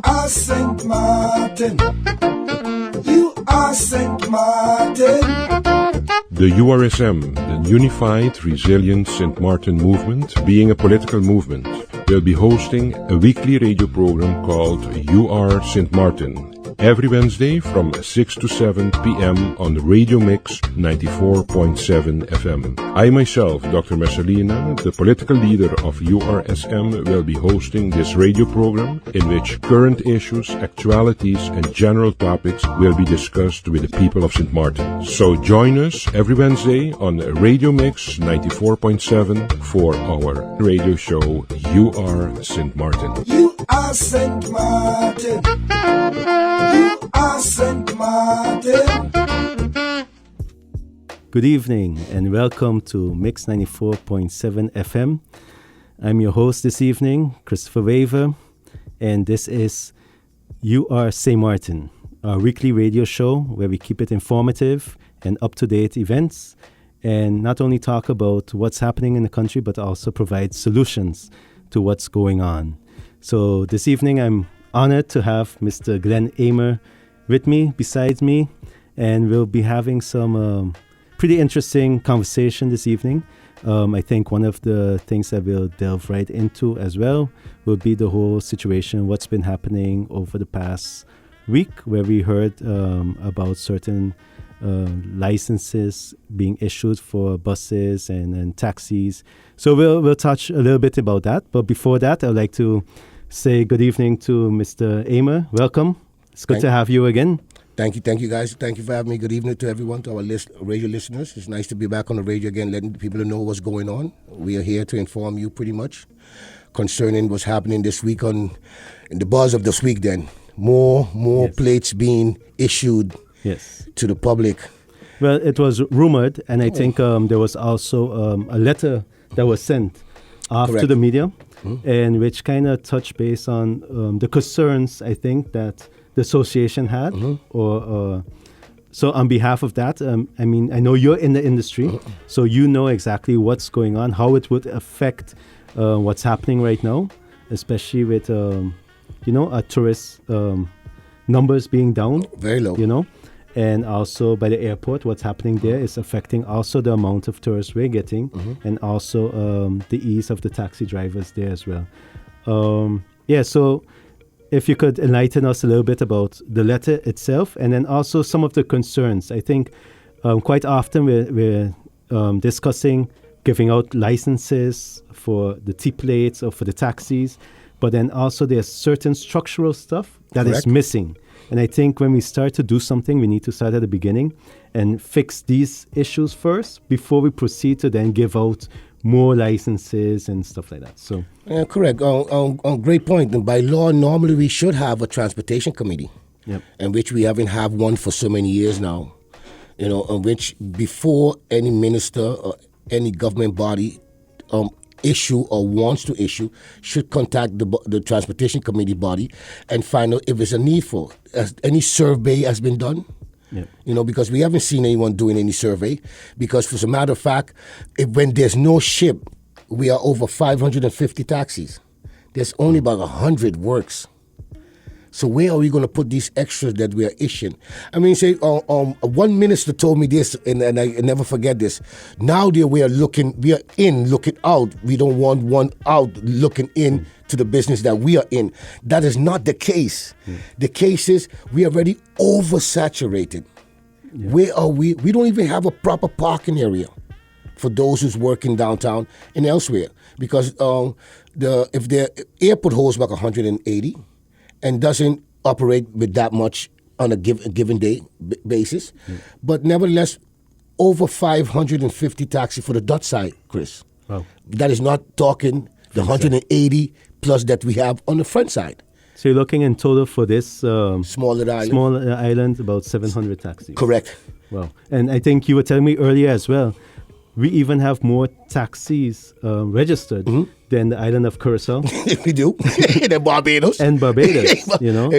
are Sint Maarten. You are Sint Maarten. The URSM, the Unified Resilient Sint Maarten Movement, being a political movement, will be hosting a weekly radio program called You Are Sint Maarten, every Wednesday from 6 to 7 p.m. on Radio Mix 94.7 FM. I myself, Dr. Messalina, the political leader of URSM, will be hosting this radio program in which current issues, actualities and general topics will be discussed with the people of Sint Maarten. So join us every Wednesday on Radio Mix 94.7 for our radio show You Are Sint Maarten. You are Sint Maarten. You are Sint Maarten. Good evening and welcome to Mix 94.7 FM. I'm your host this evening, Christopher Wever, and this is You Are Sint Maarten, our weekly radio show where we keep it informative and up-to-date events and not only talk about what's happening in the country but also provide solutions to what's going on. So this evening I'm honored to have Mr. Glensly Emer with me, besides me, and we'll be having some pretty interesting conversation this evening. I think one of the things that we'll delve right into as well will be the whole situation, what's been happening over the past week, where we heard about certain licenses being issued for buses and taxis. So we'll touch a little bit about that. But before that, I'd like to say good evening to Mr. Emer. Welcome. It's good to have you again. Thank you guys. Thank you for having me. Good evening to everyone, to our radio listeners. It's nice to be back on the radio again, letting people know what's going on. We are here to inform you pretty much concerning what's happening this week in the buzz of this week then. More yes. Plates being issued to the public. Well, it was rumored, and I think there was also a letter that was sent off to the media, and which kind of touched base on the concerns, I think, that the association had. So on behalf of that, I mean, I know you're in the industry, so you know exactly what's going on, how it would affect what's happening right now, especially with, tourist numbers being down. Very low. And also by the airport, what's happening there is affecting also the amount of tourists we're getting, and also the ease of the taxi drivers there as well. So if you could enlighten us a little bit about the letter itself, and then also some of the concerns. I think quite often we're discussing giving out licenses for the T-plates or for the taxis, but then also there's certain structural stuff that is missing. And I think when we start to do something, we need to start at the beginning and fix these issues first before we proceed to then give out more licenses and stuff like that. So correct. Great point. And by law, normally we should have a transportation committee, in which we haven't had one for so many years now. In which before any minister or any government body issue or wants to issue should contact the transportation committee body and find out if there's a need for any survey has been done. Because we haven't seen anyone doing any survey, because as a matter of fact, when there's no ship, we are over 550 taxis. There's only about 100 works. So where are we going to put these extras that we are issuing? I mean, say, one minister told me this, and I never forget this. Now that we are in, looking out. We don't want one out looking in to the business that we are in. That is not the case. The case is we are already oversaturated. Where are we? We don't even have a proper parking area for those who's working downtown and elsewhere. Because if the airport holds back 180, and doesn't operate with that much on a given day basis. But nevertheless, over 550 taxis for the Dutch side, Chris. Wow. That is not talking the 180 plus that we have on the front side. So you're looking in total for this smaller island, about 700 taxis. Correct. Wow. And I think you were telling me earlier as well, we even have more taxis registered than the island of Curacao. We do. And Barbados. And Barbados, and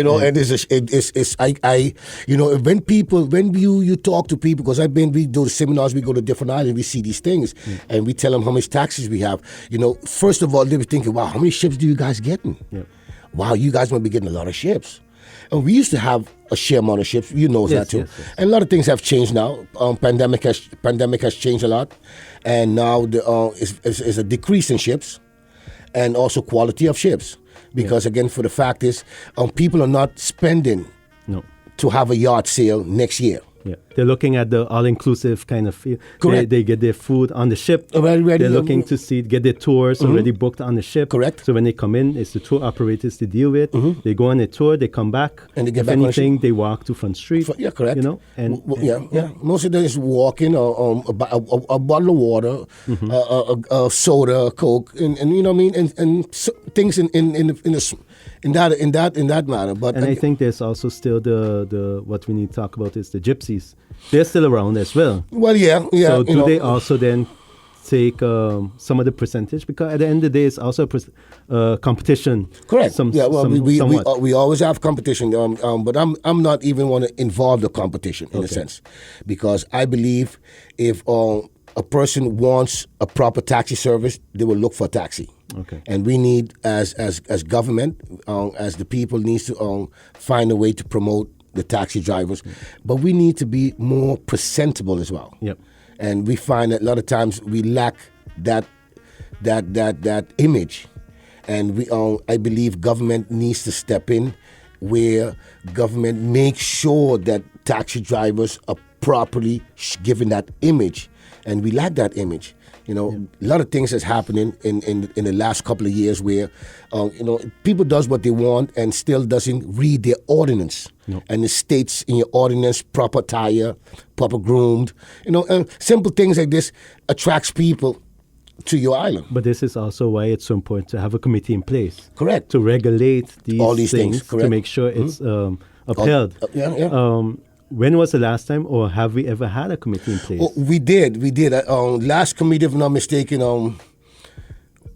when you talk to people, because we do the seminars, we go to different islands, we see these things, and we tell them how much taxis we have. First of all, they be thinking, wow, how many ships do you guys getting? wow, you guys must be getting a lot of ships. And we used to have a sheer amount of ships. You know that too. Yes. And a lot of things have changed now. Pandemic has changed a lot, and now is a decrease in ships, and also quality of ships. Because again, for the fact is, people are not spending to have a yard sale next year. Yeah, they're looking at the all-inclusive kind of feel. Correct. They get their food on the ship. Already, they're looking to get their tours already booked on the ship. Correct. So when they come in, it's the tour operators to deal with. They go on a tour, they come back. And they get if back anything, they walk to Front Street. Yeah, correct. You know, and Most of them is walking, a bottle of water, a soda, a Coke, and you know what I mean, and so, things in that matter. But I think there's also still the what we need to talk about is the gypsies. They're still around as well. Well, yeah. So do they also then take some of the percentage? Because at the end of the day, it's also competition. Correct. We always have competition. But I'm not even want to involve the competition in a sense, because I believe if a person wants a proper taxi service, they will look for a taxi. Okay. And we need, as government, as the people, needs to find a way to promote the taxi drivers, but we need to be more presentable as well. Yep. And we find that a lot of times we lack that image, and I believe government needs to step in, where government makes sure that taxi drivers are properly given that image, and we lack that image. You know, a lot of things that's happening in the last couple of years where, people does what they want and still doesn't read their ordinance. No. And it states in your ordinance, proper tire, proper groomed. Simple things like this attracts people to your island. But this is also why it's so important to have a committee in place. Correct. To regulate all these things to make sure it's upheld. When was the last time, or have we ever had a committee in place? Oh, we did. Last committee, if I'm not mistaken,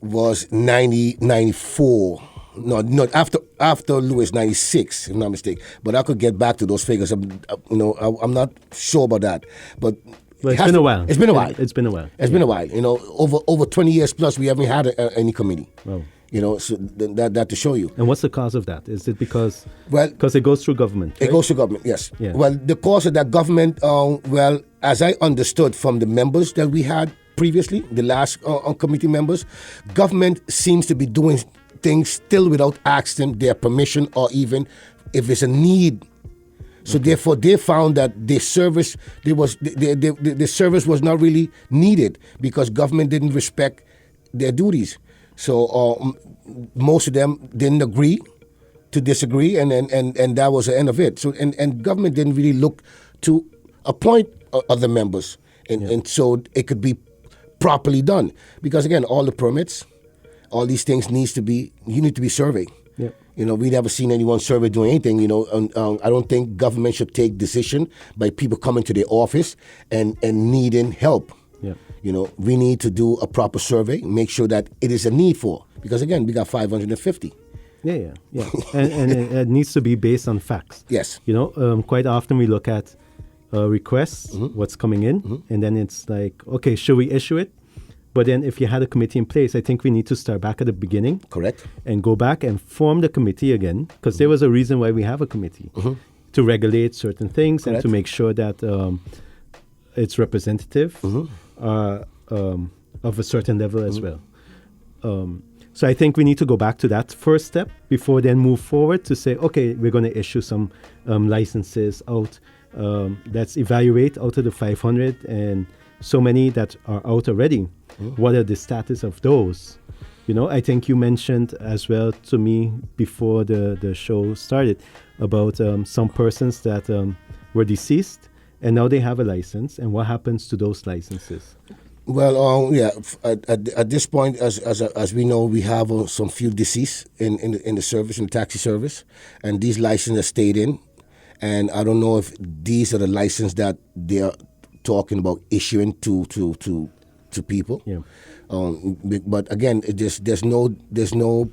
was 94. No, after Lewis, 96, if I'm not mistaken. But I could get back to those figures. I'm not sure about that. But it's been a while. It's been a while. It's been a while. It's been a while. Over 20 years plus, we haven't had any committee. Wow. So that to show you. And what's the cause of that? Is it because it goes through government? Right? It goes through government, yes. Yeah. Well, the cause of that government, as I understood from the members that we had previously, the last committee members, government seems to be doing things still without asking their permission, or even if it's a need. So therefore, they found that the service was not really needed, because government didn't respect their duties. So most of them didn't agree to disagree, and that was the end of it. So and government didn't really look to appoint other members, and so it could be properly done. Because again, all the permits, all these things need to be surveyed. Yeah. We never seen anyone survey doing anything. I don't think government should take decision by people coming to their office and needing help. Yeah. We need to do a proper survey, make sure that it is a need for. Because again, we got 550. Yeah. and it needs to be based on facts. Yes. Quite often we look at requests, what's coming in, and then it's like, okay, should we issue it? But then if you had a committee in place, I think we need to start back at the beginning. Correct. And go back and form the committee again, because there was a reason why we have a committee, to regulate certain things. Correct. And to make sure that it's representative of a certain level as well. So I think we need to go back to that first step before then move forward to say, okay, we're going to issue some licenses out. Let's evaluate out of the 500 and so many that are out already. What are the status of those? I think you mentioned as well to me before the show started about some persons that were deceased and now they have a license. And what happens to those licenses? Well, at this point, as we know, we have some few deceased in the service, in the taxi service, and these licenses stayed in. And I don't know if these are the licenses that they are talking about issuing to people. Yeah. But again, there's no data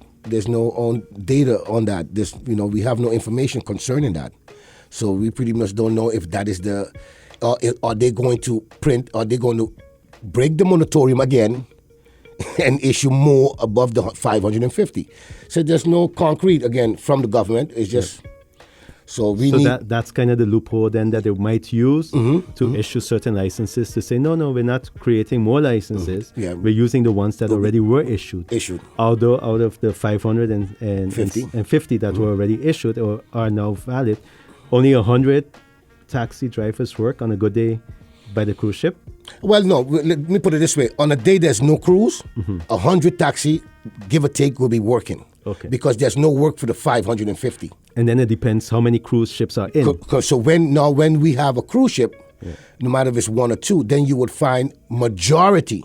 on that. We have no information concerning that. So we pretty much don't know if that is are they going to print? Are they going to break the moratorium again and issue more above the 550. So there's no concrete, again, from the government. It's just... So we need... that's kind of the loophole then that they might use to issue certain licenses to say, no, we're not creating more licenses. Yeah. We're using the ones that already were issued. Although out of the 550 that were already issued or are now valid, only 100 taxi drivers work on a good day by the cruise ship. Well, no, let me put it this way. On a day there's no cruise, 100 taxi, give or take, will be working. Okay. Because there's no work for the 550. And then it depends how many cruise ships are in. So when we have a cruise ship, no matter if it's one or two, then you would find majority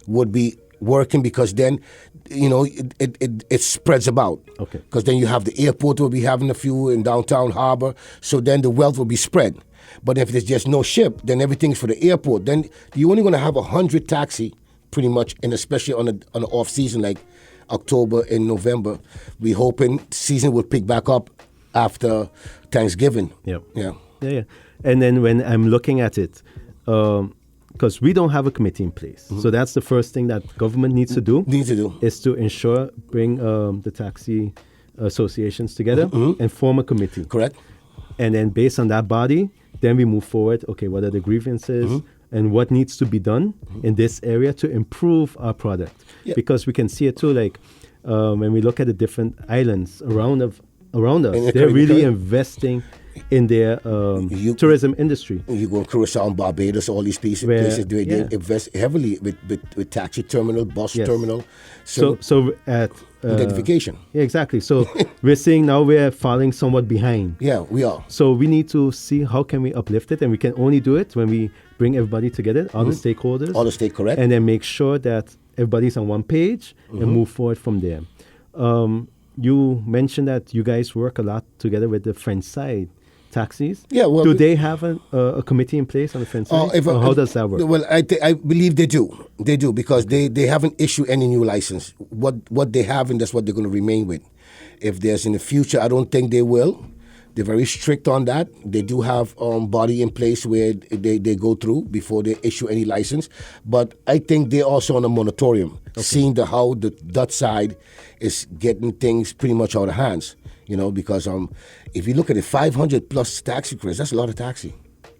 would be working, because then, it spreads about. Okay. Because then you have the airport will be having a few in downtown harbor, so then the wealth will be spread. But if there's just no ship, then everything's for the airport. Then you're only going to have 100 taxi, pretty much, and especially on the off season like October and November. We're hoping season will pick back up after Thanksgiving. Yep. Yeah. And then when I'm looking at it, because we don't have a committee in place, so that's the first thing that government needs to do. Is to bring the taxi associations together and form a committee. Correct. And then based on that body, then we move forward. Okay, what are the grievances and what needs to be done in this area to improve our product? Yep. Because we can see it too, like when we look at the different islands around us, they're really investing in their tourism industry. You go to Curacao and Barbados, all these places they invest heavily with taxi terminal, bus terminal. So at identification. Yeah, exactly. So we're seeing now we're falling somewhat behind. Yeah, we are. So we need to see how can we uplift it, and we can only do it when we bring everybody together, all the stakeholders. All the stake, correct. And then make sure that everybody's on one page and move forward from there. You mentioned that you guys work a lot together with the French side taxis. Yeah, well, do they have a committee in place on the French side? How does that work? Well, I believe they do. They do, because they haven't issued any new license. What they have, and that's what they're going to remain with. If there's in the future, I don't think they will. They're very strict on that. They do have body in place where they go through before they issue any license. But I think they're also on a moratorium, seeing how the Dutch side is getting things pretty much out of hands. Because if you look at it, 500 plus taxi crews, that's a lot of taxi.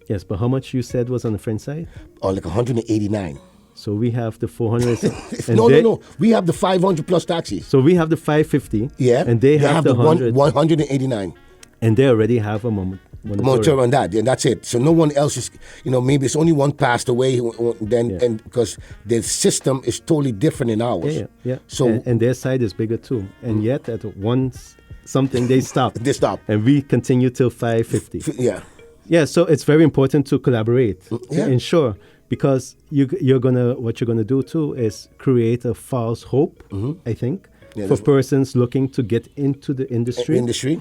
Yes, but how much you said was on the French side? Like 189. So we have the 400. No. We have the 500 plus taxis. So we have the 550. Yeah. And they have the 189. And they already have a moratorium on that, and that's it. So no one else is, maybe it's only one passed away, and because the system is totally different in ours. Yeah. So and their side is bigger too. And yet at once something they stop. They stop. And we continue till 550. Yeah. Yeah. So it's very important to collaborate to ensure, because what you're gonna do too is create a false hope. I think for persons looking to get into the industry.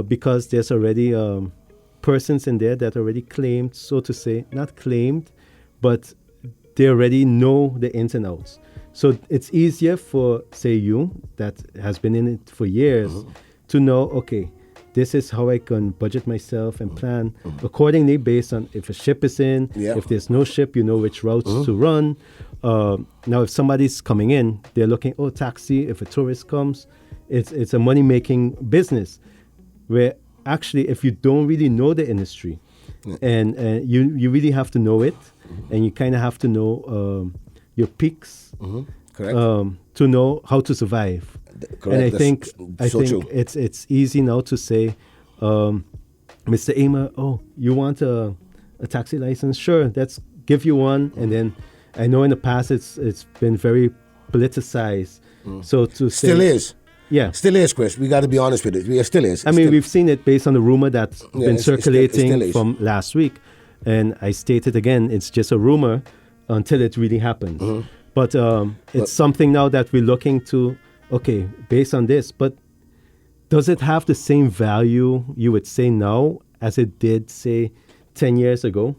Because there's already persons in there that already claimed, so to say, not claimed, but they already know the ins and outs. So it's easier for, say, you that has been in it for years to know, okay, this is how I can budget myself and plan accordingly based on if a ship is in, if there's no ship, you know which routes to run. Now, if somebody's coming in, they're looking, taxi, if a tourist comes, it's a money-making business. Where actually, if you don't really know the industry, and you really have to know it, and you kind of have to know your peaks, correct, to know how to survive. Correct. And I think true. it's easy now to say, Mr. Emer, you want a taxi license? Sure, let's give you one. And then I know in the past it's been very politicized. So to say, still is. Yeah. Still is, Chris. We got to be honest with it. It still is. We've seen it based on the rumor that's been circulating from last week. And I state it again, it's just a rumor until it really happens. But it's something now that we're looking to, based on this, but does it have the same value, you would say now, as it did, say, 10 years ago?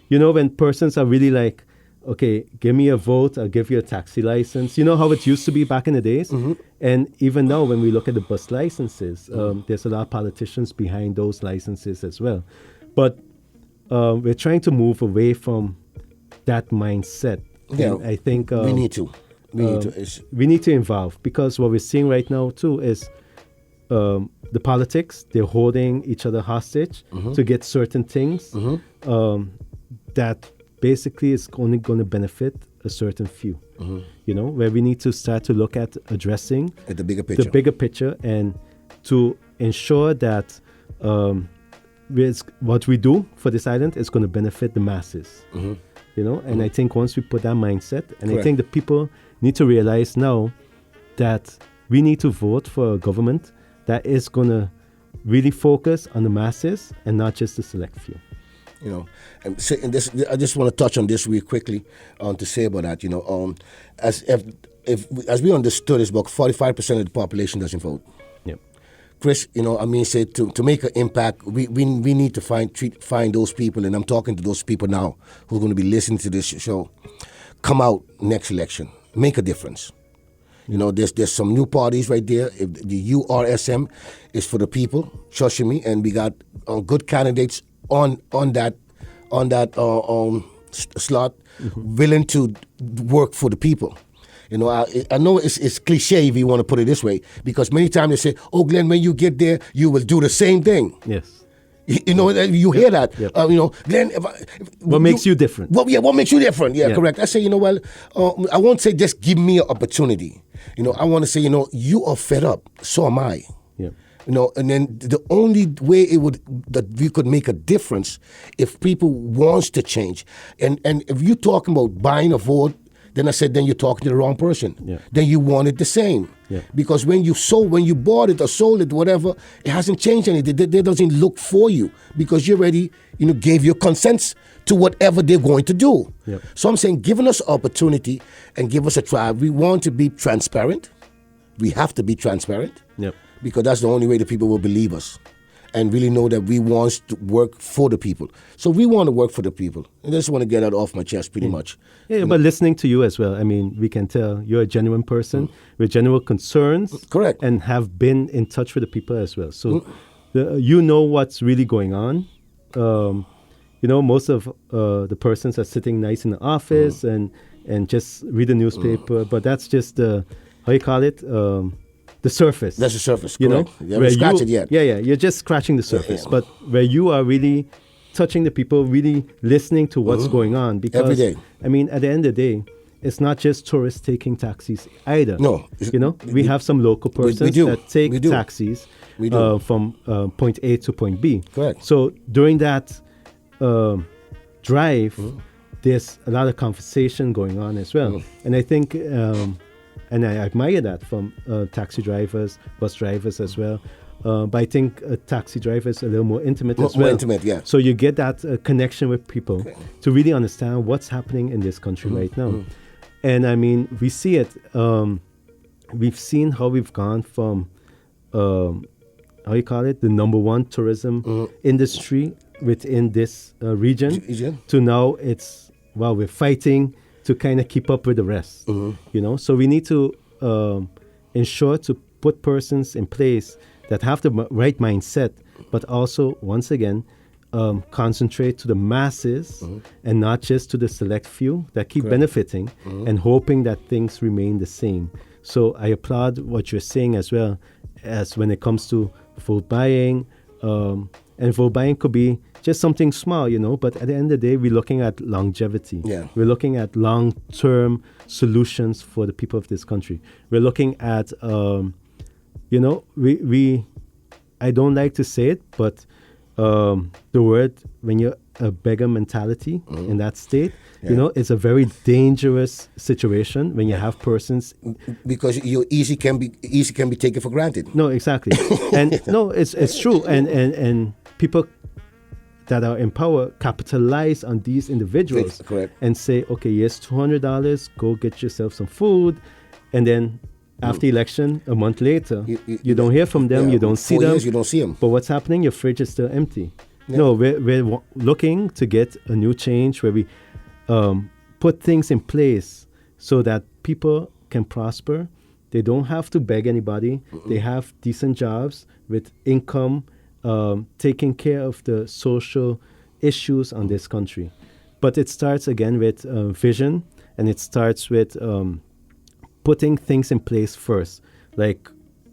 When persons are really like, give me a vote, I'll give you a taxi license. You know how it used to be back in the days? And even now, when we look at the bus licenses, there's a lot of politicians behind those licenses as well. But we're trying to move away from that mindset. Yeah, and I think we need to. we need to involve, because what we're seeing right now too is the politics. They're holding each other hostage to get certain things that basically is only going to benefit a certain few. Where we need to start to look at addressing the bigger picture, and to ensure that what we do for this island is going to benefit the masses. And I think once we put that mindset, and Correct. I think the people need to realize now that we need to vote for a government that is going to really focus on the masses and not just the select few. And this, I just want to touch on this real quickly to say about that. As we understood, it's about 45% of the population doesn't vote. Yep. Chris, say to make an impact, we need to find those people, and I'm talking to those people now who are going to be listening to this show. Come out next election, make a difference. There's some new parties right there. If the URSM is for the people, trust me, and we got good candidates on that slot, willing to work for the people. I know it's cliche if you want to put it this way, because many times they say, "Oh, Glenn, when you get there, you will do the same thing." Yes. You hear that. Yep. Glenn, what makes you different? What makes you different? Yeah, correct. I say, I won't say just give me an opportunity. I want to say, you are fed up. So am I. Yeah. And then the only way that we could make a difference if people wants to change. And if you're talking about buying a vote, then I said, then you're talking to the wrong person. Yeah. Then you want it the same. Yeah. Because when you bought it or sold it, whatever, it hasn't changed anything. They doesn't look for you because you already, gave your consent to whatever they're going to do. Yeah. So I'm saying, giving us opportunity and give us a try. We want to be transparent. We have to be transparent. Yep. Because that's the only way the people will believe us and really know that we want to work for the people. So we want to work for the people. And I just want to get that off my chest pretty much. Yeah, but listening to you as well, I mean, we can tell you're a genuine person with genuine concerns. Correct. And have been in touch with the people as well. So you know what's really going on. Most of the persons are sitting nice in the office and just read the newspaper, but that's just how you call it? The surface. That's the surface, correct. You haven't scratched it yet. Yeah, you're just scratching the surface. But where you are really touching the people, really listening to what's going on. Because, every day. I mean, at the end of the day, it's not just tourists taking taxis either. No. We have some local persons that take taxis from point A to point B. Correct. So during that drive, there's a lot of conversation going on as well. And I think... and I admire that from taxi drivers, bus drivers as well. But I think a taxi driver is a little more intimate as well. More intimate, yeah. So you get that connection with people to really understand what's happening in this country right now. And I mean, we see it. We've seen how we've gone from, how you call it, the number one tourism industry within this region to now it's, we're fighting to kind of keep up with the rest, So we need to ensure to put persons in place that have the right mindset, but also, once again, concentrate to the masses and not just to the select few that keep benefiting and hoping that things remain the same. So I applaud what you're saying as well, as when it comes to vote buying, and vote buying could be just something small, but at the end of the day, we're looking at longevity. Yeah. We're looking at long-term solutions for the people of this country. We're looking at, I don't like to say it, but the word, when you're a beggar mentality in that state, it's a very dangerous situation when you have persons. Because you easy can be taken for granted. No, exactly. And no, it's true. And people that are in power capitalize on these individuals and say, okay, here's $200, go get yourself some food. And then after election, a month later, you don't hear from them, you don't see 4 them. years, you don't see them. But what's happening? Your fridge is still empty. Yeah. No, we're looking to get a new change where we put things in place so that people can prosper. They don't have to beg anybody. They have decent jobs with income, taking care of the social issues on this country. But it starts again with vision, and it starts with putting things in place first, like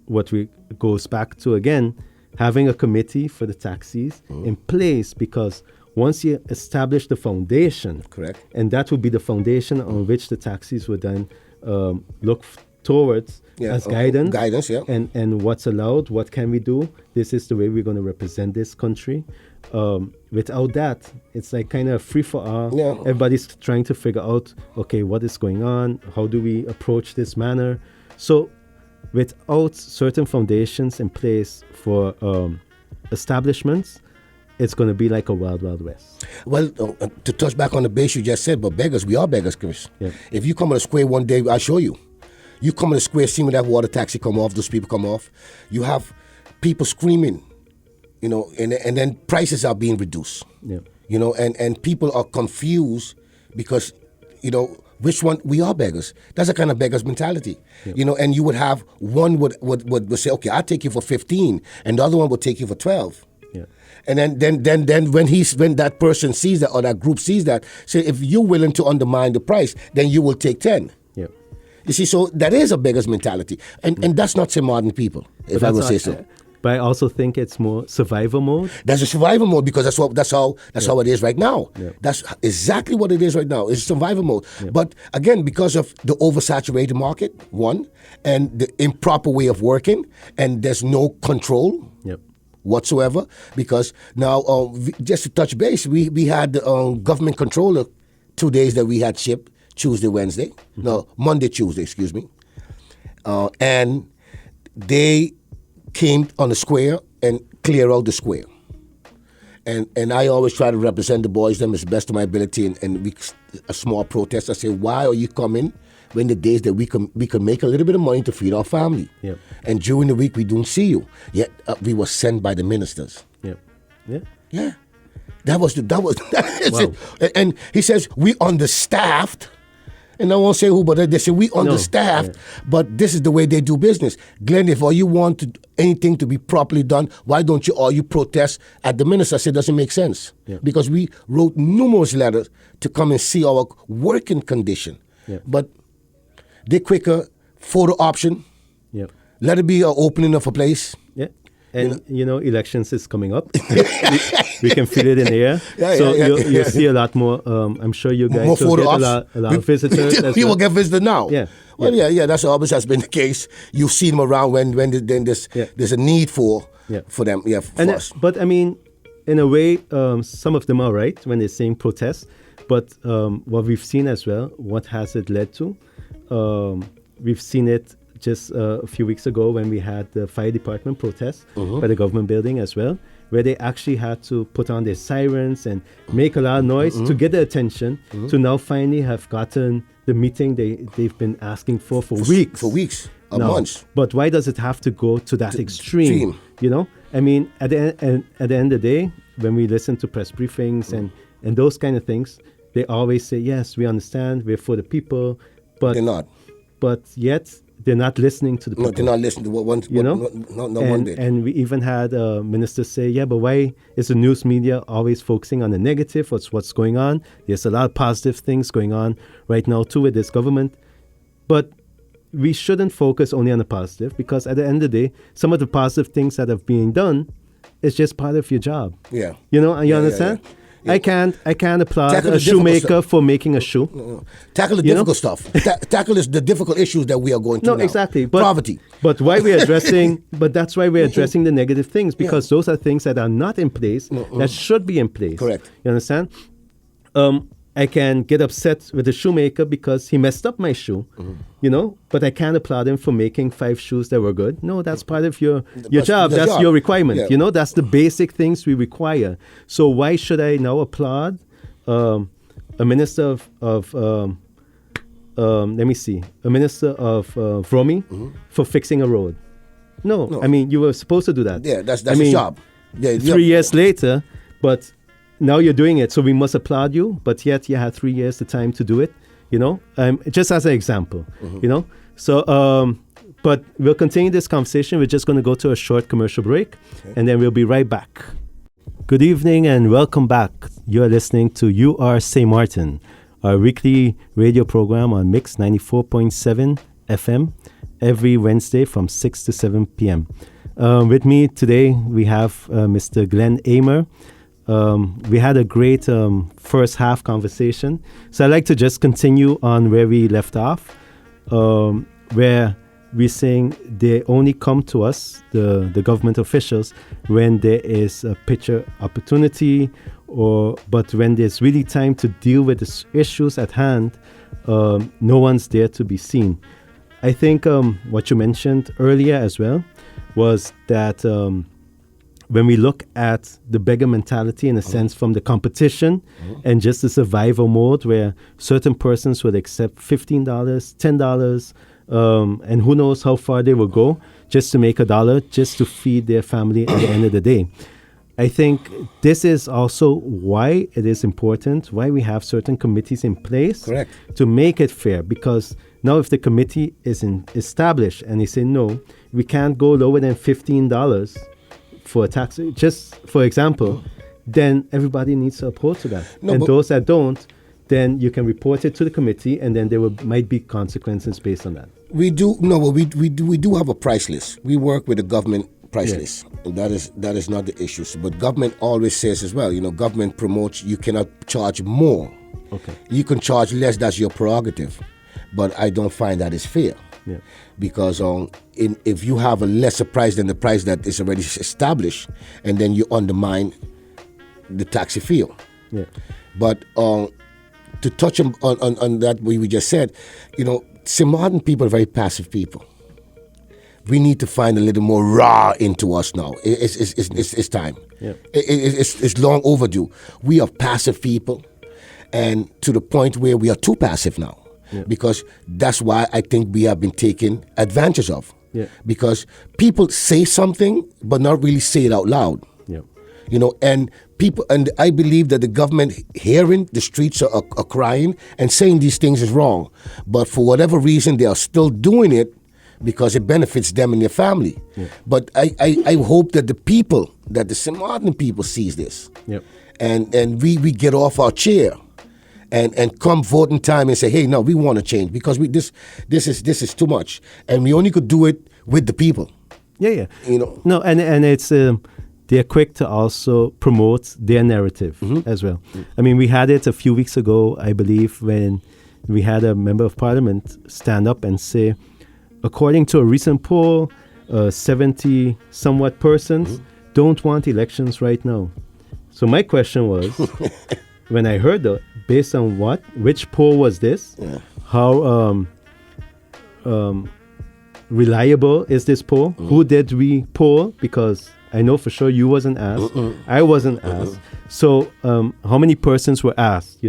what we goes back to again, having a committee for the taxis in place, because once you establish the foundation, correct, and that would be the foundation on which the taxis would then look towards as guidance, and what's allowed, what can we do, this is the way we're going to represent this country. Without that, it's like kind of free for all. Yeah. Everybody's trying to figure out, okay, what is going on? How do we approach this manner? So without certain foundations in place for establishments, it's going to be like a wild, wild west. Well, to touch back on the base you just said, but beggars, we are beggars, Chris. Yeah. If you come on the square one day, I'll show you. You come on the square, see me that water taxi come off, those people come off. You have people screaming, you know, and then prices are being reduced. Yeah. You know, and people are confused because, you know, which one, we are beggars. That's a kind of beggars mentality. Yeah. You know, and you would have one would say, okay, I'll take you for 15, and the other one would take you for 12. Yeah. And then when that person sees that, or that group sees that, say, if you're willing to undermine the price, then you will take 10. Yeah. You see, so that is a beggar's mentality, and that's not St. Martin people, if I would say so. But I also think it's more survival mode. That's a survival mode, because that's how it is right now. Yeah. That's exactly what it is right now. It's survival mode. Yeah. But again, because of the oversaturated market, one, and the improper way of working, and there's no control. Yep. Whatsoever, because now just to touch base, we had the government controller 2 days that we had shipped, Tuesday, Wednesday, Monday, Tuesday, excuse me, and they came on the square and clear out the square, and I always try to represent the boys them as best of my ability, and a small protest. I say, why are you coming when the days that we can make a little bit of money to feed our family? Yeah. And during the week we don't see you. Yet we were sent by the ministers. Yeah. Yeah. Yeah. That was Wow. it. And he says, we understaffed. And I won't say who, but they say we understaffed, but this is the way they do business. Glenn, if all you want anything to be properly done, why don't you all you protest at the minister? I said, it doesn't make sense. Yeah. Because we wrote numerous letters to come and see our working condition. Yeah. But they quicker photo option. Yeah. Let it be an opening of a place. Yeah. And, elections is coming up. we can feel it in the air. You'll see a lot more. I'm sure you guys will get a lot of visitors. We will get visited now. Yeah. Well, yeah, that's always has been the case. You see them around when there's a need for them. Yeah, for us. But I mean, in a way, some of them are right when they're saying protest. But what we've seen as well, what has it led to? We've seen it just a few weeks ago when we had the fire department protest by the government building as well, where they actually had to put on their sirens and make a lot of noise to get their attention, to now finally have gotten the meeting they've been asking for weeks. For weeks, months. But why does it have to go to that extreme? I mean, at the end of the day, when we listen to press briefings and those kind of things, they always say, yes, we understand, we're for the people, but they're not. But yet they're not listening to the people. No, they're not listening to what one did. And we even had ministers say, yeah, but why is the news media always focusing on the negative? What's going on? There's a lot of positive things going on right now too with this government. But we shouldn't focus only on the positive, because at the end of the day, some of the positive things that are being done is just part of your job. Yeah. You understand? Yeah. I can't applaud a shoemaker for making a shoe. No. Tackle the difficult stuff. Tackle the difficult issues that we are going through now. Exactly. Poverty. But why we're addressing? But that's why we're addressing the negative things, because those are things that are not in place that should be in place. Correct. You understand? I can get upset with the shoemaker because he messed up my shoe, but I can't applaud him for making 5 shoes that were good. No, that's part of your job. That's your requirement. Yeah. That's the basic things we require. So why should I now applaud a minister of let me see, a minister of Vromi for fixing a road? No, I mean, you were supposed to do that. Yeah, that's his job. Yeah, 3 years later, but now you're doing it, so we must applaud you, but yet you had 3 years the time to do it, just as an example, So, but we'll continue this conversation. We're just going to go to a short commercial break, and then we'll be right back. Good evening and welcome back. You're listening to UR St. Martin, our weekly radio program on Mix 94.7 FM every Wednesday from 6 to 7 p.m. With me today, we have Mr. Glensly Emer. We had a great first half conversation. So I'd like to just continue on where we left off, where we're saying they only come to us, the government officials, when there is a picture opportunity, but when there's really time to deal with the issues at hand, no one's there to be seen. I think what you mentioned earlier as well was that when we look at the beggar mentality, in a sense, from the competition and just the survival mode, where certain persons would accept $15, $10, and who knows how far they will go just to make $1, just to feed their family at the end of the day. I think this is also why it is important, why we have certain committees in place. Correct. To make it fair. Because now if the committee is established and they say, no, we can't go lower than $15 for a tax, just for example, then everybody needs to uphold to that. And those that don't, then you can report it to the committee, and then there might be consequences based on that. We do have a price list. We work with the government price list. And that is not the issue. But government always says as well, government promotes you cannot charge more. Okay. You can charge less, that's your prerogative. But I don't find that is fair. Yeah. Because if you have a lesser price than the price that is already established, and then you undermine the taxi fee. Yeah. But to touch on that, what we just said, Sint Maarten people are very passive people. We need to find a little more raw into us now. It's time. Yeah. It's long overdue. We are passive people, and to the point where we are too passive now. Yeah. Because that's why I think we have been taken advantage of. Yeah. Because people say something, but not really say it out loud. Yeah. And people, and I believe that the government hearing the streets are crying and saying these things is wrong. But for whatever reason, they are still doing it because it benefits them and their family. Yeah. But I hope that the Sint Maarten people sees this. Yep. And we get off our chair. And come voting time and say, hey, no, we want to change because this is too much, and we only could do it with the people. Yeah. No, and it's they're quick to also promote their narrative as well. Mm-hmm. I mean, we had it a few weeks ago, I believe, when we had a member of parliament stand up and say, according to a recent poll, 70 somewhat persons don't want elections right now. So my question was, when I heard that, based on which poll was this? Yeah. How reliable is this poll? Who did we poll? Because I know for sure you wasn't asked. I wasn't asked. So how many persons were asked,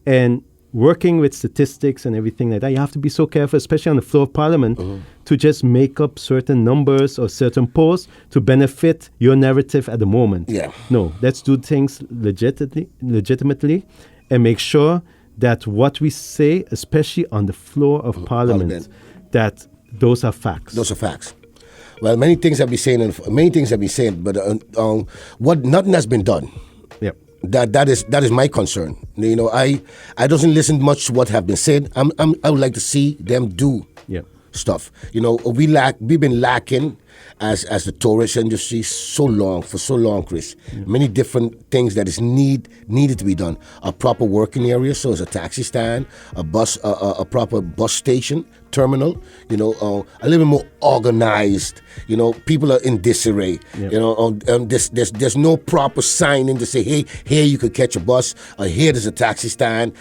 And working with statistics and everything like that, you have to be so careful, especially on the floor of parliament, to just make up certain numbers or certain polls to benefit your narrative at the moment. Yeah. No, let's do things legitimately and make sure that what we say, especially on the floor of parliament, that those are facts. Those are facts. Well, many things have been saying, but nothing has been done. Yep. That is my concern. I doesn't listen much to what have been said. I would like to see them do stuff. We've been lacking as the tourist industry for so long, Chris. Many different things that is needed to be done. A proper working area, so as a taxi stand, a proper bus station, terminal, a little more organized. People are in disarray. There's no proper signing to say, hey, here you could catch a bus, or here there's a taxi stand,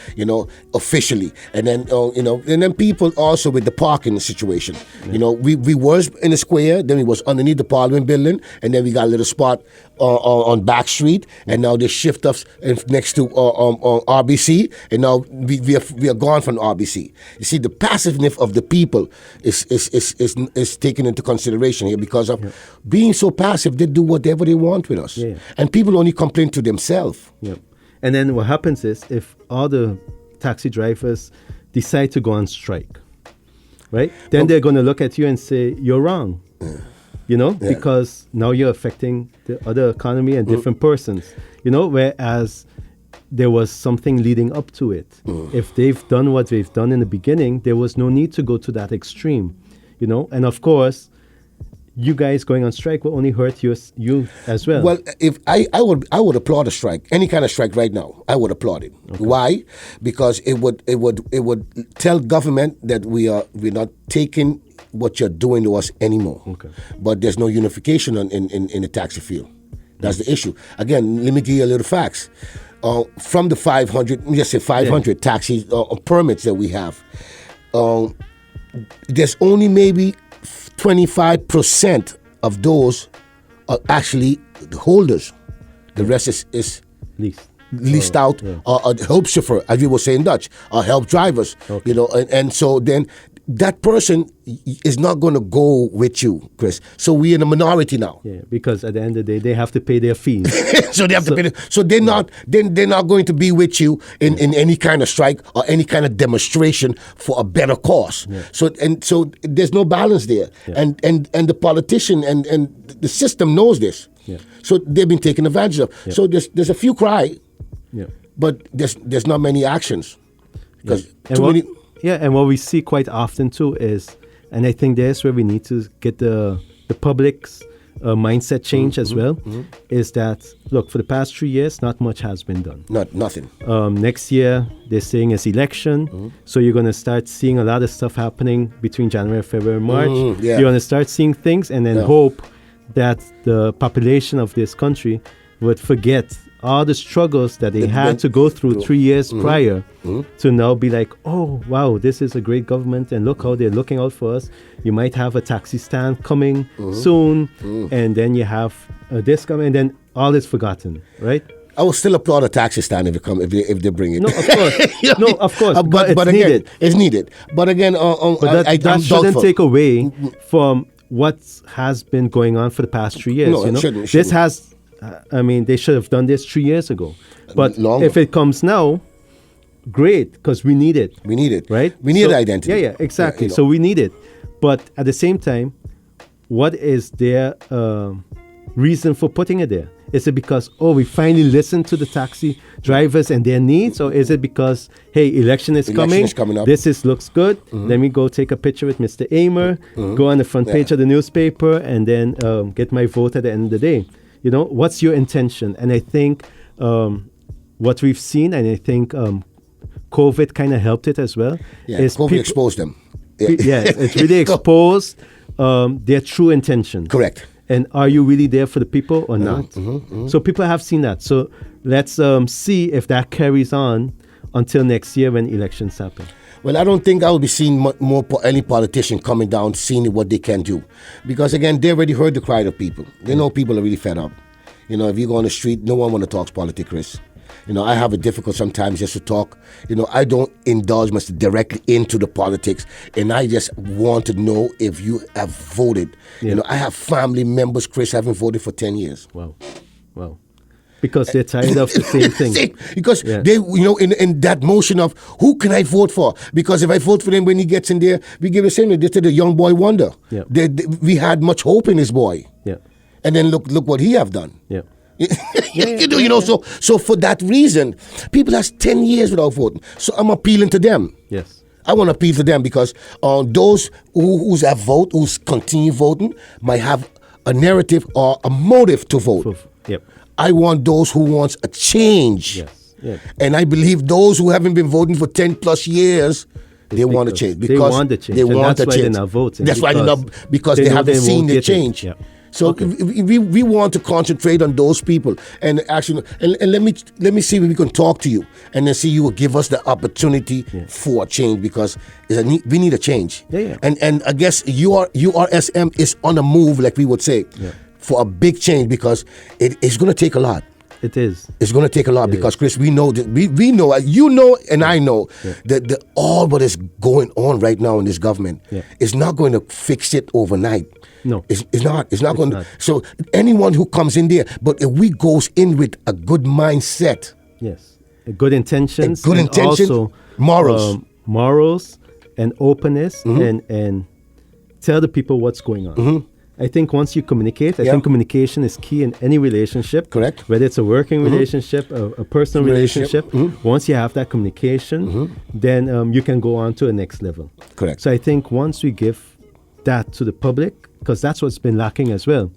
officially. And then people also with the parking situation. We was in the square, then we was underneath the Parliament building, and then we got a little spot on Back Street, and now they shift us next to RBC, and now we are gone from RBC. You see, the passiveness of the people is taken into consideration here because of being so passive. They do whatever they want with us, and people only complain to themselves. Yeah. And then what happens is, if all the taxi drivers decide to go on strike, right? Then they're going to look at you and say, you're wrong. Because now you're affecting the other economy and different persons, whereas there was something leading up to it. If they've done what they've done in the beginning, there was no need to go to that extreme, you know. And of course, you guys going on strike will only hurt you as well. Well, if I would applaud a strike, any kind of strike right now. I would applaud it. Okay. Why? Because it would tell government that we're not taking what you're doing to us anymore. Okay. But there's no unification in the taxi field. That's the issue. Again, let me give you a little facts. From the 500 taxi permits that we have, there's only maybe 25% of those are actually the holders. The rest is leased out, or help chauffeur, as we would say in Dutch, or help drivers. Okay. You know, and so then that person is not going to go with you, Chris. So we're in a minority now. Yeah, because at the end of the day, they have to pay their fees. So they have to pay. So they're not. They're not going to be with you in any kind of strike or any kind of demonstration for a better cause. Yeah. So there's no balance there. Yeah. And the politician and the system knows this. Yeah. So they've been taken advantage of. Yeah. So there's a few cry. Yeah. But there's not many actions because too many. Yeah, and what we see quite often too is, and I think that's where we need to get the public's mindset change as well, is that, look, for the past 3 years, not much has been done. Nothing. Next year, they're saying it's election, so you're going to start seeing a lot of stuff happening between January, February, March. You're going to start seeing things and then hope that the population of this country would forget all the struggles that they had to go through 3 years prior to now be like, oh, wow, this is a great government and look how they're looking out for us. You might have a taxi stand coming soon and then you have this coming and then all is forgotten, right? I will still applaud a taxi stand if they bring it. No, of course. No, of course. But it's again, needed. It's needed. But again, that shouldn't take away from what has been going on for the past 3 years. No, you know? it shouldn't. This has... I mean, they should have done this 3 years ago. But if it comes now, great, because we need it. We need it. Right? We need identity. Yeah, exactly. So we need it. But at the same time, what is their reason for putting it there? Is it because, we finally listened to the taxi drivers and their needs? Or is it because, hey, election is coming up. This looks good. Let me go take a picture with Mr. Emer, go on the front page of the newspaper, and then get my vote at the end of the day. You know, what's your intention? And I think what we've seen, and I think COVID kind of helped it as well. Yeah, is COVID exposed them. Yeah, it's really exposed their true intention. Correct. And are you really there for the people or not? So people have seen that. So let's see if that carries on until next year when elections happen. Well, I don't think I will be seeing any politician coming down, seeing what they can do. Because, again, they already heard the cry of people. They know people are really fed up. You know, if you go on the street, no one want to talk politics, Chris. You know, I have it difficult sometimes just to talk. You know, I don't indulge much directly into the politics. And I just want to know if you have voted. Yeah. You know, I have family members, Chris, haven't voted for 10 years. Wow. Because they're tired of the same thing. Because they, you know, in that motion of who can I vote for? Because if I vote for him when he gets in there, we give the same thing to the young boy wonder. Yeah. We had much hope in this boy. Yeah. And then look what he have done. Yeah. You know, so for that reason, people has 10 years without voting. So I'm appealing to them. Yes. I want to appeal to them because those who's continue voting might have a narrative or a motive to vote. Yep. I want those who wants a change. Yes. Yeah. And I believe those who haven't been voting for 10 plus years, they want to change. Because they want the change. They want the change. They're not voting. That's why they're not, because they haven't seen the change. Yeah. So we want to concentrate on those people and actually, and let me see if we can talk to you and then see you will give us the opportunity for a change because we need a change. Yeah. And I guess URSM is on the move, like we would say. Yeah. For a big change because it's going to take a lot. It is. It's going to take a lot because, Chris, we know that we know, you know, and I know that all what is going on right now in this government is not going to fix it overnight. No, it's not. It's not going to. So anyone who comes in there, but if we goes in with a good mindset, good intentions, also morals, and openness, and tell the people what's going on. I think once you communicate, I think communication is key in any relationship. Correct. Whether it's a working relationship, a personal relationship. Once you have that communication, then you can go on to a next level. Correct. So I think once we give that to the public, because that's what's been lacking as well.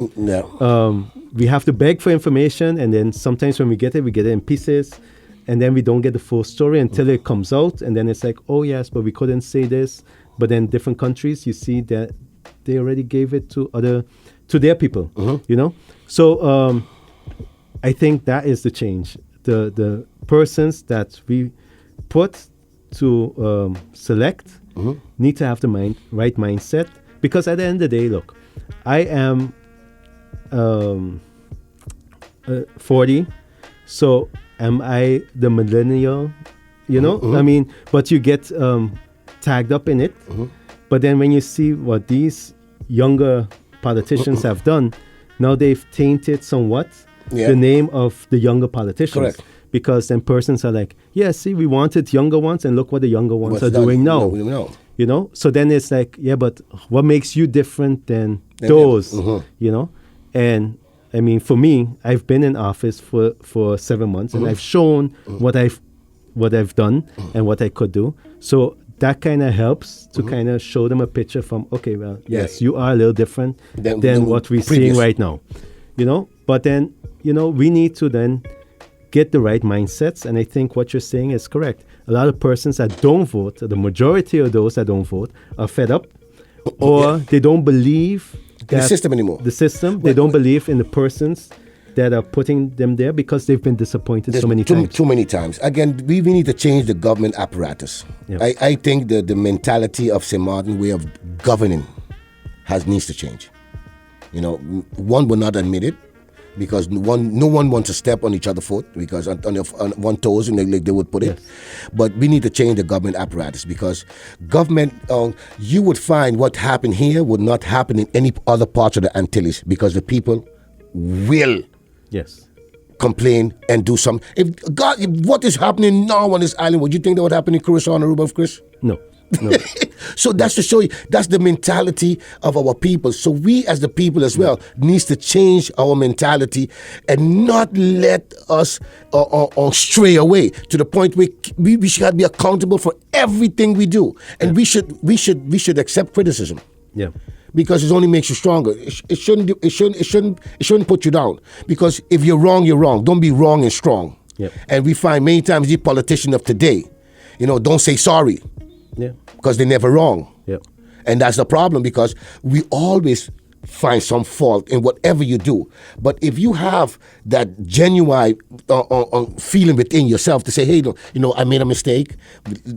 We have to beg for information, and then sometimes when we get it in pieces, and then we don't get the full story until it comes out, and then it's like, oh yes, but we couldn't say this. But then different countries, you see that they already gave it to their people, So I think that is the change. The persons that we put to select need to have the right mindset, because at the end of the day, look, I am 40, so am I the millennial? I mean, but you get tagged up in it. But then when you see what these younger politicians have done, now they've tainted somewhat the name of the younger politicians. Correct. Because then persons are like, yeah, see, we wanted younger ones, and look what the younger ones are doing now. No. So then it's like, yeah, but what makes you different than those? And I mean, for me, I've been in office for 7 months, and I've shown what I've done and what I could do. So that kind of helps to kind of show them a picture from, okay, well, yes, you are a little different than what we're seeing right now, But then, we need to then get the right mindsets. And I think what you're saying is correct. A lot of persons that don't vote, the majority of those that don't vote, are fed up, or they don't believe the system anymore. The system. They don't believe in the persons that are putting them there, because they've been disappointed so many times. Too many times. Again, we need to change the government apparatus. Yep. I think the mentality of Sint Maarten way of governing needs to change. One will not admit it, because no one wants to step on each other's foot, because on one toes, and they would put it. But we need to change the government apparatus, because government, you would find what happened here would not happen in any other parts of the Antilles, because the people will complain and do something. If what is happening now on this island, would you think that would happen in Curacao and Aruba, Chris? No. So that's to show you, that's the mentality of our people. So we as the people as well needs to change our mentality and not let us stray away to the point where we should be accountable for everything we do, and we should accept criticism. Yeah. Because it only makes you stronger. It shouldn't put you down. Because if you're wrong, you're wrong. Don't be wrong and strong. Yep. And we find many times the politicians of today, don't say sorry. Yeah. Because they're never wrong. Yep. And that's the problem, because we always find some fault in whatever you do. But if you have that genuine feeling within yourself to say, hey, I made a mistake,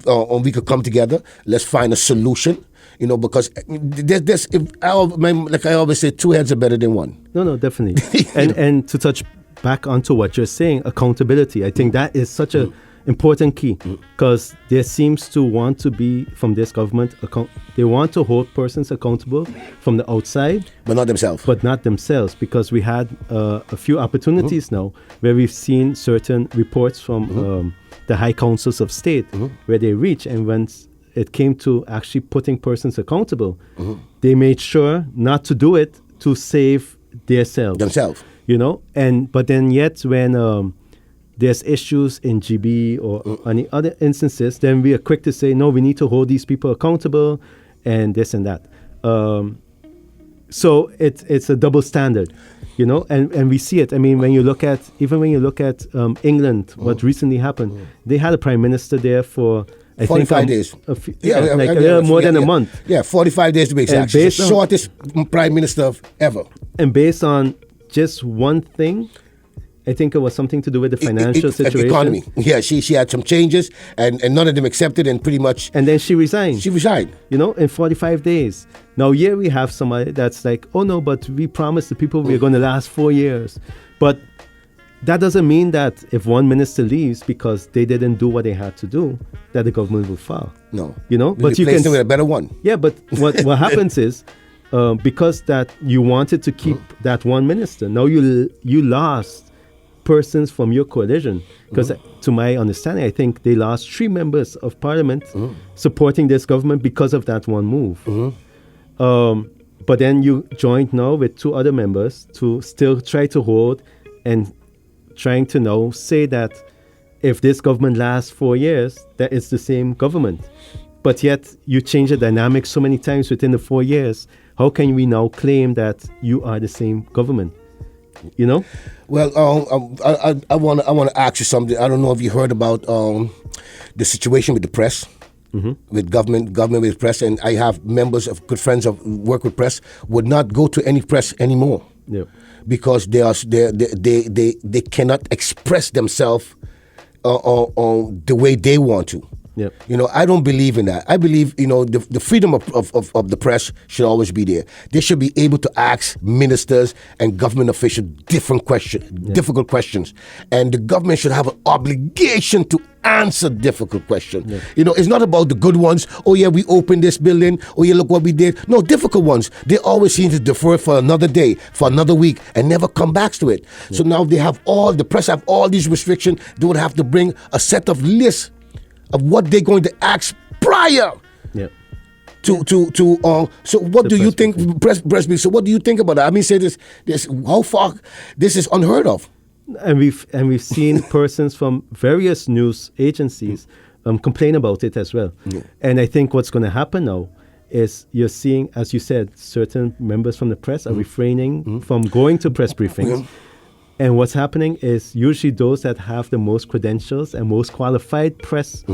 we could come together, let's find a solution. Because like I always say, two heads are better than one. No, definitely. and to touch back onto what you're saying, accountability. I think that is such a important key, because there seems to want to be from this government, they want to hold persons accountable from the outside, but not themselves. Because we had a few opportunities now where we've seen certain reports from the high councils of state where they reach, and once it came to actually putting persons accountable, they made sure not to do it to save themselves. But then yet when there's issues in GB or any other instances, then we are quick to say, no, we need to hold these people accountable and this and that. So it's a double standard, and we see it. I mean, when you look at England, what recently happened, they had a prime minister there for 45 days. A little more than a month. Yeah, 45 days to be exact. She's the shortest prime minister ever. And based on just one thing, I think it was something to do with the financial situation. Economy. Yeah, she had some changes, and none of them accepted, and pretty much... And then she resigned. In 45 days. Now, here we have somebody that's like, oh no, but we promised the people we're going to last 4 years. But that doesn't mean that if one minister leaves because they didn't do what they had to do, that the government will fall. No. But you can... with a better one. Yeah, but what happens is, because that you wanted to keep that one minister, now you lost persons from your coalition, because to my understanding, I think they lost 3 members of parliament supporting this government because of that one move. But then you joined now with 2 other members to still try to hold and trying to now say that if this government lasts 4 years, that it's the same government. But yet you change the dynamic so many times within the 4 years. How can we now claim that you are the same government? You know? Well, I want to ask you something. I don't know if you heard about the situation with the press, with government with press, and I have members of good friends of work with press would not go to any press anymore because they cannot express themselves the way they want to. Yep. You know, I don't believe in that. I believe, you know, the freedom of the press should always be there. They should be able to ask ministers and government officials difficult questions. And the government should have an obligation to answer difficult questions. Yeah. You know, it's not about the good ones. Oh, yeah, we opened this building. Oh, yeah, look what we did. No, difficult ones. They always seem to defer for another day, for another week, and never come back to it. Yeah. So now the press have all these restrictions. They would have to bring a set of lists of what they're going to ask prior so what do you think, press briefing? So what do you think about that? I mean, say this how far this is unheard of. And we've seen persons from various news agencies complain about it as well. Yeah. And I think what's going to happen now is you're seeing, as you said, certain members from the press are refraining from going to press briefings. And what's happening is usually those that have the most credentials and most qualified press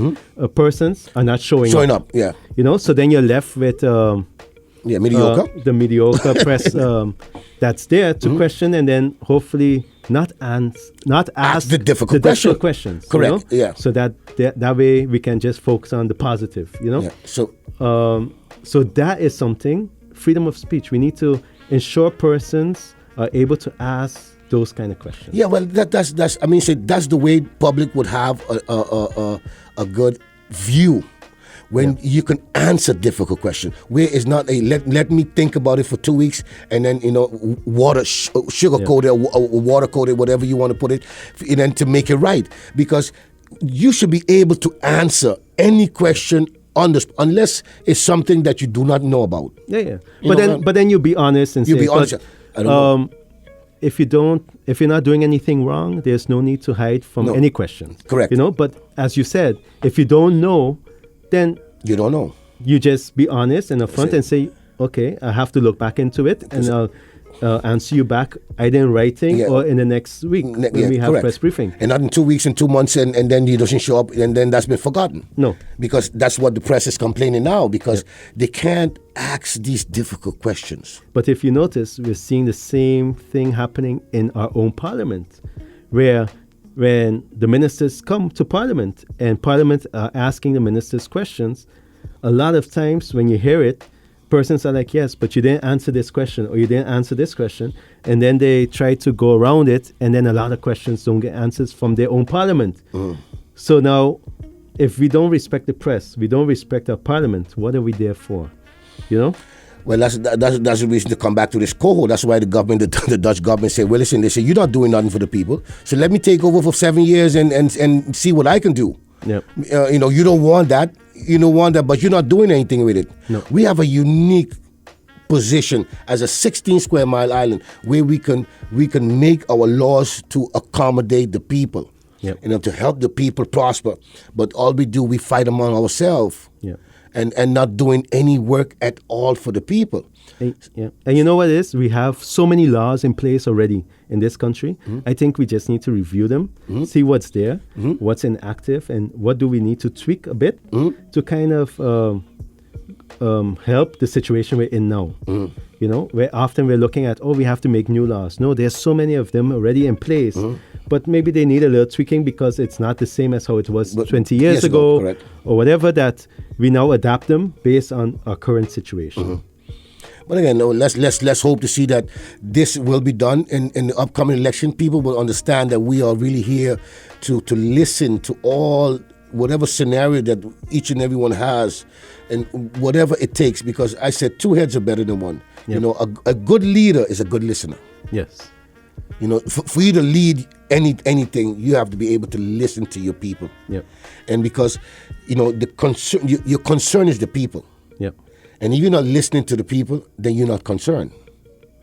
persons are not showing up. Yeah. You know, so then you're left with mediocre. The mediocre press that's there to question and then hopefully not ask the difficult questions. Correct. You know? Yeah. So that way we can just focus on the positive. You know. Yeah. So that is something. Freedom of speech. We need to ensure persons are able to ask those kind of questions. Yeah, well, that's the way public would have a good view when you can answer difficult questions. Where it's not a let me think about it for 2 weeks and then sugar coated or water coated, whatever you want to put it, and then to make it right, because you should be able to answer any question unless it's something that you do not know about. Yeah. But then you be honest and say, be honest. I don't know. If you're not doing anything wrong, there's no need to hide from any questions. Correct. You know, but as you said, if you don't know, then you don't know. You just be honest and upfront and say, okay, I have to look back into it and I'll answer you back either in writing or in the next week when we have press briefing. And not in 2 weeks and 2 months and then he doesn't show up and then that's been forgotten. No. Because that's what the press is complaining now, because they can't ask these difficult questions. But if you notice, we're seeing the same thing happening in our own parliament, where when the ministers come to parliament and parliament are asking the ministers questions, a lot of times when you hear it, persons are like, yes, but you didn't answer this question or you didn't answer this question. And then they try to go around it. And then a lot of questions don't get answers from their own parliament. So now, if we don't respect the press, we don't respect our parliament, what are we there for? You know? Well, that's the reason to come back to this cohort. That's why the Dutch government said, well, listen, they say, you're not doing nothing for the people. So let me take over for 7 years and see what I can do. Yep. You don't want that. You don't want that, but you're not doing anything with it. No. We have a unique position as a 16 square mile island where we can make our laws to accommodate the people. Yep. To help the people prosper. But all we do, we fight among ourselves. Yeah. And not doing any work at all for the people. And you know what it is? We have so many laws in place already in this country. I think we just need to review them, see what's there, what's inactive, and what do we need to tweak a bit to kind of help the situation we're in now. You know, where often we're looking at, we have to make new laws. No, there's so many of them already in place. But maybe they need a little tweaking because it's not the same as how it was 20 years ago or whatever, that we now adapt them based on our current situation. But again, let's hope to see that this will be done in the upcoming election. People will understand that we are really here to listen to all, whatever scenario that each and everyone has and whatever it takes, because I said 2 heads are better than one. Yep. You know, a good leader is a good listener. Yes. You know, for you to lead anything, you have to be able to listen to your people. Yep. And because, you know, your concern is the people. Yep. And if you're not listening to the people, then you're not concerned.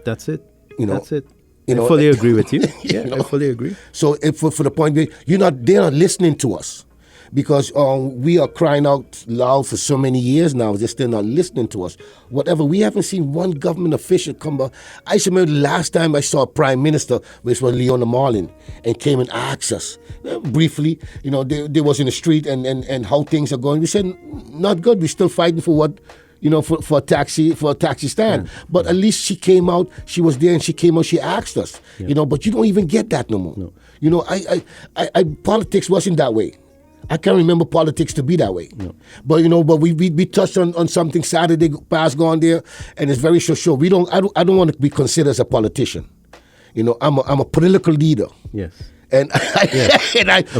That's it. That's it. I fully agree with you. Yeah, I fully agree. So if for the point where they're not listening to us, because we are crying out loud for so many years now, they're still not listening to us. Whatever, we haven't seen one government official come back. I remember the last time I saw a prime minister, which was Leona Marlin, and came and asked us briefly. They was in the street and how things are going. We said, not good. We're still fighting for what. For a taxi stand. Yeah. But at least she came out, she was there, and she came out, she asked us. Yeah. But you don't even get that no more. No. I politics wasn't that way. I can't remember politics to be that way. No. But we touched on something Saturday past gone there, and it's very sure. I don't want to be considered as a politician. I'm a political leader. Yes. And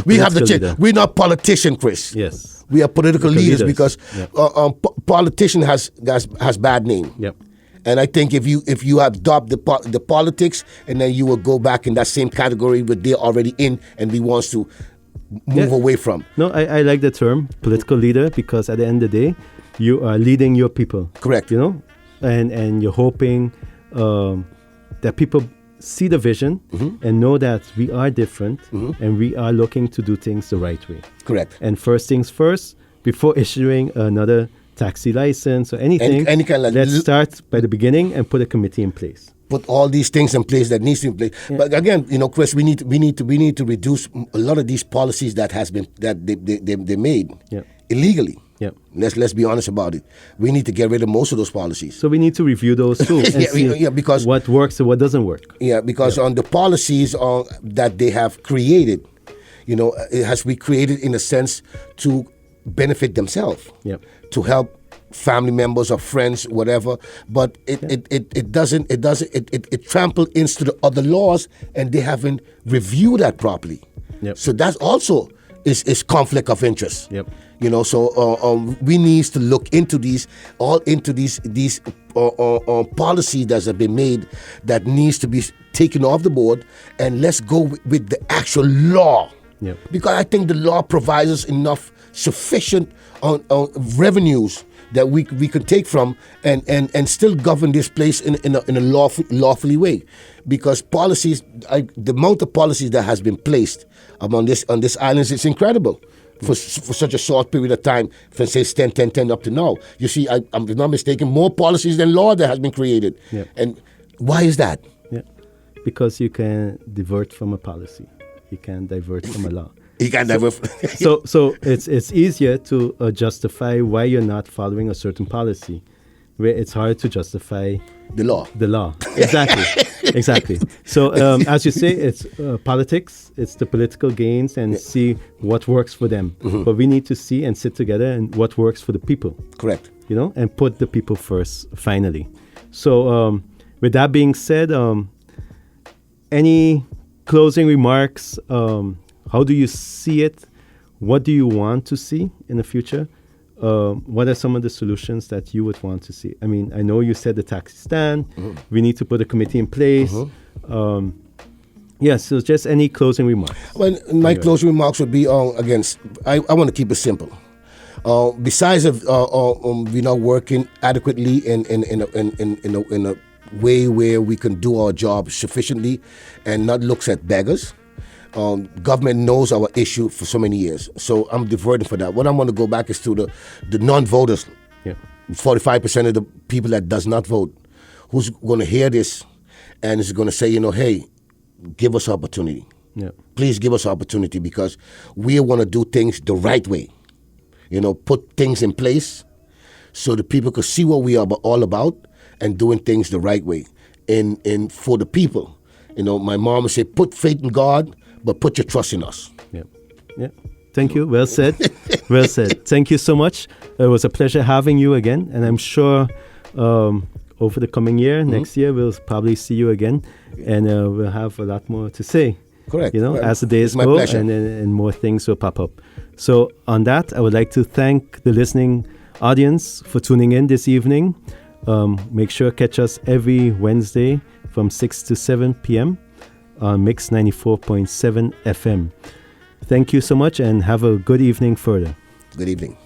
we have the change. We're not politicians, Chris. Yes. We are political leaders because politician has bad name. Yep. And I think if you adopt the politics, and then you will go back in that same category where they're already in, and we wants to move away from. No, I like the term political leader, because at the end of the day, you are leading your people. Correct. And you're hoping that people see the vision and know that we are different and we are looking to do things the right way. Correct. And first things first, before issuing another taxi license or anything, any kind of let's start by the beginning and put a committee in place. Put all these things in place that needs to be in place. Yeah. But again, Chris, we need to reduce a lot of these policies that they made illegally. Yeah. Let's be honest about it. We need to get rid of most of those policies. So we need to review those too and see because what works and what doesn't work. Yeah, because on the policies that they have created, it has been created in a sense to benefit themselves, to help family members or friends, whatever. But it doesn't. It trampled into the other laws, and they haven't reviewed that properly. Yep. So that's also is conflict of interest. Yep. So we need to look into these policies that have been made that needs to be taken off the board, and let's go with the actual law. Yep. Because I think the law provides us enough sufficient revenues that we can take from and still govern this place in a lawfully way. Because policies, the amount of policies that has been placed on this island is incredible. For such a short period of time, from say 10 up to now. You see, I'm not mistaken, more policies than law that has been created. Yeah. And why is that? Yeah, because you can divert from a policy. You can divert from a law. You can divert. So it's easier to justify why you're not following a certain policy, where it's hard to justify the law. Exactly. So as you say, it's politics. It's the political gains and see what works for them. Mm-hmm. But we need to see and sit together and what works for the people. Correct. And put the people first. Finally. So with that being said, any closing remarks? How do you see it? What do you want to see in the future? What are some of the solutions that you would want to see? I mean, I know you said the taxi stand. Mm-hmm. We need to put a committee in place. Mm-hmm. So just any closing remarks? Well, my closing remarks would be, again, I want to keep it simple. Besides we're not working adequately in a way where we can do our job sufficiently and not looks at beggars. Government knows our issue for so many years. So I'm diverting for that. What I want to go back is to the non-voters. Yeah. 45% of the people that does not vote, who's going to hear this and is going to say, hey, give us opportunity. Yeah. Please give us opportunity, because we want to do things the right way. Put things in place so the people could see what we are all about and doing things the right way. And for the people, my mom would say, put faith in God, but put your trust in us. Yeah. Thank you. Well said. Well said. Thank you so much. It was a pleasure having you again. And I'm sure over the coming year, next year, we'll probably see you again. And we'll have a lot more to say. Correct. As the days go, and more things will pop up. So on that, I would like to thank the listening audience for tuning in this evening. Make sure to catch us every Wednesday from 6 to 7 p.m. on Mix 94.7 FM. Thank you so much, and have a good evening further. Good evening.